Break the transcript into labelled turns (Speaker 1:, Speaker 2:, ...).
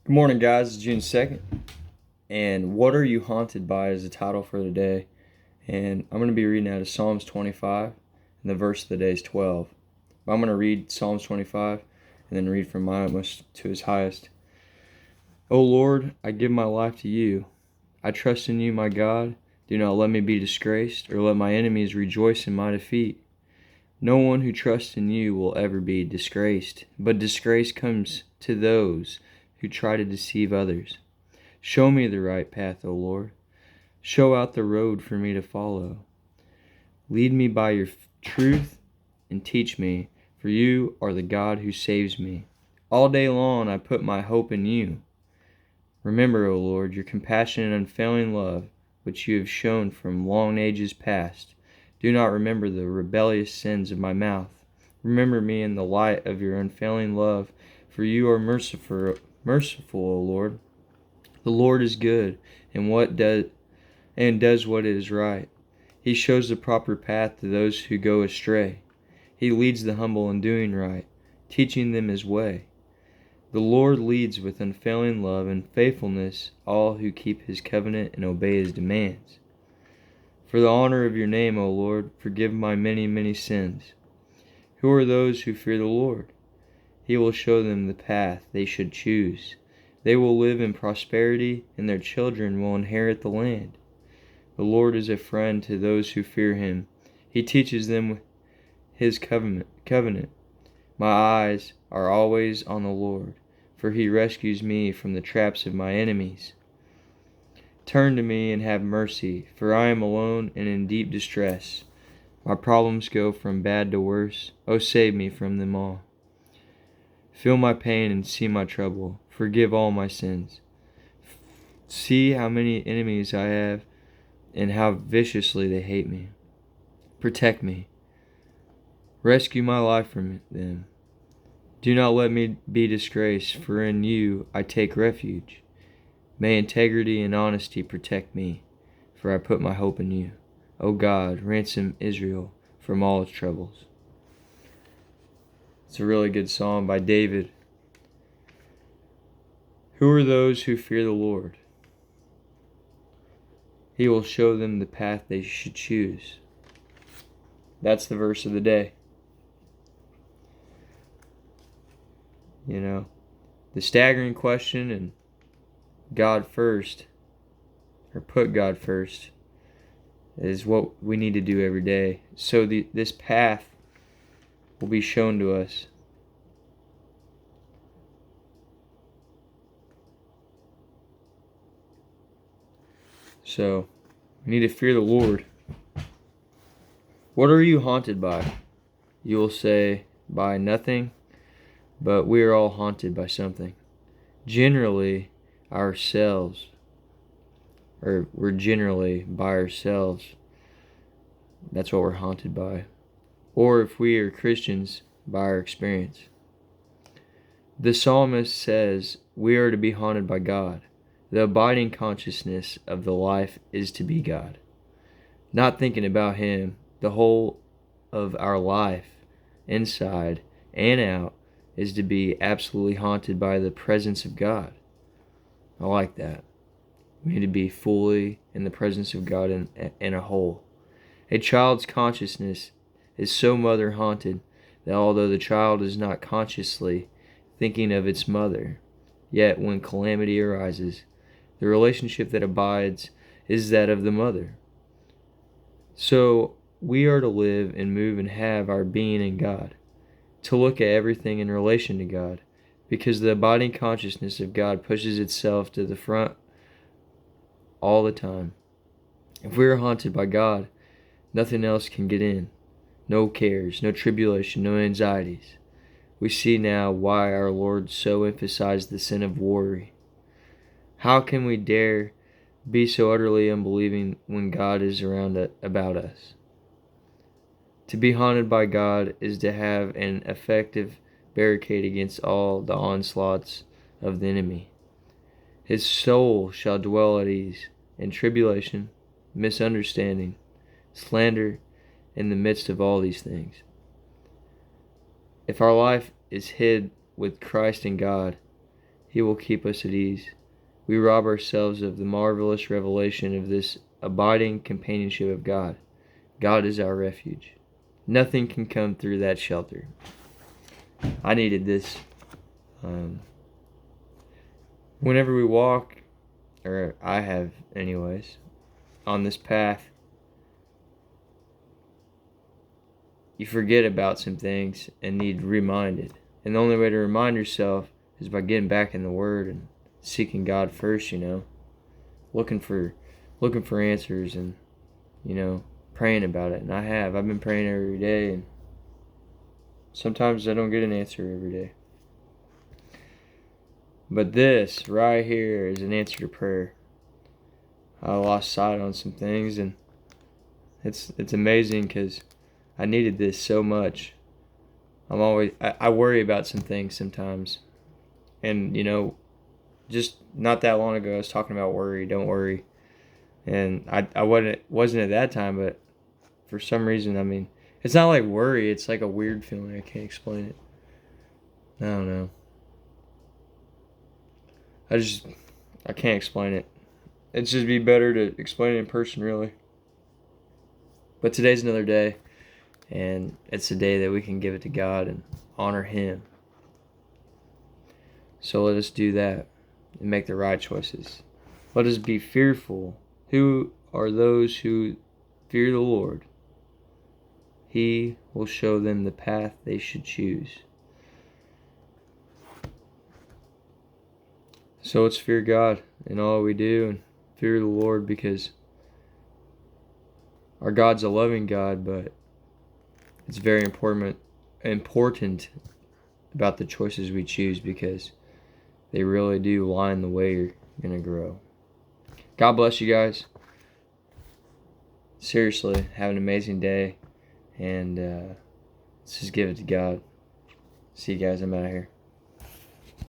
Speaker 1: Good morning, guys. It's June 2nd, and What Are You Haunted By is the title for today. And I'm going to be reading out of Psalms 25, and the verse of the day is 12. I'm going to read Psalms 25 and then read from my utmost to his highest. O Lord, I give my life to you. I trust in you, my God. Do not let me be disgraced, or let my enemies rejoice in my defeat. No one who trusts in you will ever be disgraced, but disgrace comes to those who try to deceive others. Show me the right path, O Lord. Show out the road for me to follow. Lead me by your truth and teach me, for you are the God who saves me. All day long I put my hope in you. Remember, O Lord, your compassion and unfailing love, which you have shown from long ages past. Do not remember the rebellious sins of my mouth. Remember me in the light of your unfailing love, for you are merciful, O Lord. The Lord is good, and does what is right. He shows the proper path to those who go astray. He leads the humble in doing right, teaching them his way. The Lord leads with unfailing love and faithfulness all who keep his covenant and obey his demands. For the honor of your name, O Lord, forgive my many, many sins. Who are those who fear the Lord? He will show them the path they should choose. They will live in prosperity, and their children will inherit the land. The Lord is a friend to those who fear him. He teaches them his covenant. My eyes are always on the Lord, for he rescues me from the traps of my enemies. Turn to me and have mercy, for I am alone and in deep distress. My problems go from bad to worse. Oh, save me from them all. Feel my pain and see my trouble. Forgive all my sins. See how many enemies I have and how viciously they hate me. Protect me. Rescue my life from them. Do not let me be disgraced, for in you I take refuge. May integrity and honesty protect me, for I put my hope in you. O God, ransom Israel from all its troubles. It's a really good psalm by David. Who are those who fear the Lord? He will show them the path they should choose. That's the verse of the day. You know, the staggering question and God first, or put God first, is what we need to do every day. So this path will be shown to us. So, we need to fear the Lord. What are you haunted by? You will say, by nothing, but we are all haunted by something. Generally, ourselves, or we're generally by ourselves. That's what we're haunted by. Or if we are Christians, by our experience. The psalmist says we are to be haunted by God. The abiding consciousness of the life is to be God. Not thinking about him, the whole of our life, inside and out, is to be absolutely haunted by the presence of God. I like that. We need to be fully in the presence of God in a whole. A child's consciousness is so mother haunted that although the child is not consciously thinking of its mother, yet when calamity arises, the relationship that abides is that of the mother. So we are to live and move and have our being in God, to look at everything in relation to God, because the abiding consciousness of God pushes itself to the front all the time. If we are haunted by God, nothing else can get in. No cares, no tribulation, no anxieties. We see now why our Lord so emphasized the sin of worry. How can we dare be so utterly unbelieving when God is about us? To be haunted by God is to have an effective barricade against all the onslaughts of the enemy. His soul shall dwell at ease in tribulation, misunderstanding, slander, in the midst of all these things. If our life is hid with Christ in God, He will keep us at ease. We rob ourselves of the marvelous revelation of this abiding companionship of God. God is our refuge. Nothing can come through that shelter. I needed this. Whenever we walk, or I have anyways, on this path, you forget about some things and need reminded. And the only way to remind yourself is by getting back in the Word and seeking God first, looking for answers and, praying about it. And I've been praying every day, and sometimes I don't get an answer every day. But this right here is an answer to prayer. I lost sight on some things, and it's amazing because I needed this so much. I worry about some things sometimes. And, just not that long ago I was talking about worry, don't worry. And I wasn't at that time, but for some reason, it's not like worry, it's like a weird feeling. I can't explain it. I don't know. I can't explain it. It'd just be better to explain it in person, really. But today's another day, and it's a day that we can give it to God and honor Him. So let us do that and make the right choices. Let us be fearful. Who are those who fear the Lord? He will show them the path they should choose. So let's fear God in all we do and fear the Lord, because our God's a loving God, but it's very important about the choices we choose, because they really do line the way you're going to grow. God bless you guys. Seriously, have an amazing day, and let's just give it to God. See you guys. I'm out of here.